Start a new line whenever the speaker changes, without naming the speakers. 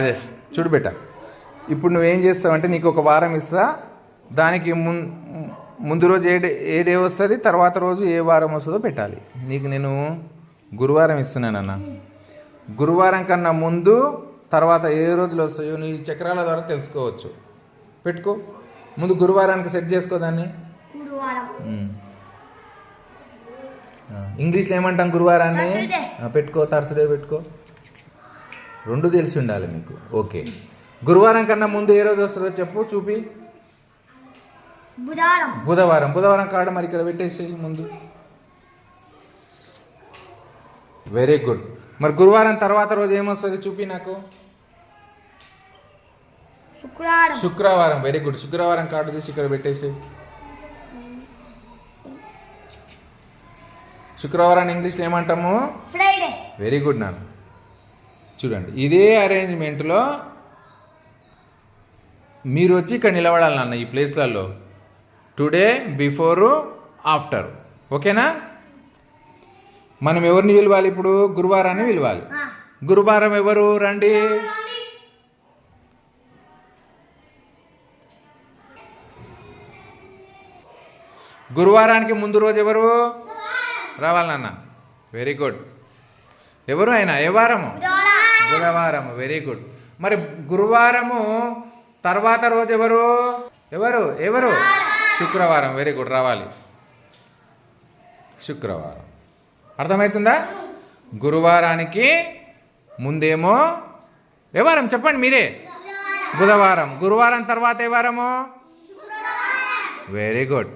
చూడు బెట్ట, ఇప్పుడు నువ్వేం చేస్తావంటే నీకు ఒక వారం ఇస్తా, దానికి ముందు రోజు ఏ డే వస్తుంది, తర్వాత రోజు ఏ వారం వస్తుందో పెట్టాలి. నీకు నేను గురువారం ఇస్తున్నానన్న. గురువారం కన్నా ముందు తర్వాత ఏ రోజులు వస్తాయో నీ చక్రాల ద్వారా తెలుసుకోవచ్చు. పెట్టుకో, ముందు గురువారానికి సెట్ చేసుకో దాన్ని. ఇంగ్లీష్లో ఏమంటాం గురువారాన్ని? పెట్టుకో, థర్స్డే పెట్టుకో. రెండు తెలిసి ఉండాలి మీకు. ఓకే, గురువారం కన్నా ముందు ఏ రోజు వస్తుందో చెప్పు, చూపి. బుధవారం. బుధవారం కార్డు మరి ఇక్కడ పెట్టేసి ముందు. Very good. మరి గురువారం తర్వాత రోజు ఏమొస్తుంది చూపి నాకు. శుక్రవారం. Very good. శుక్రవారం కార్డు తీసి ఇక్కడ పెట్టేసి. శుక్రవారాన్ని ఇంగ్లీష్లో ఏమంటాము? ఫ్రైడే. వెరీ గుడ్ నాన్న. చూడండి, ఇదే అరేంజ్మెంట్లో మీరు వచ్చి ఇక్కడ నిలబడాలి నాన్న, ఈ ప్లేస్లలో. Today, before, after. ఓకేనా? మనం ఎవరిని పిలవాలి ఇప్పుడు? గురువారాన్ని పిలవాలి. గురువారం ఎవరు? రండి. గురువారానికి ముందు రోజు ఎవరు రావాలి నాన్న? Very good. ఎవరు ఆయన? ఏ వారము? బుధవారము. Very good. మరి గురువారము తర్వాత రోజు ఎవరు? ఎవరు ఎవరు? శుక్రవారం. వెరీ గుడ్, రావాలి. శుక్రవారం. అర్థమవుతుందా? గురువారానికి ముందేమో ఏ వారం చెప్పండి మీరే? బుధవారం. గురువారం తర్వాత ఏ వారము? Very good.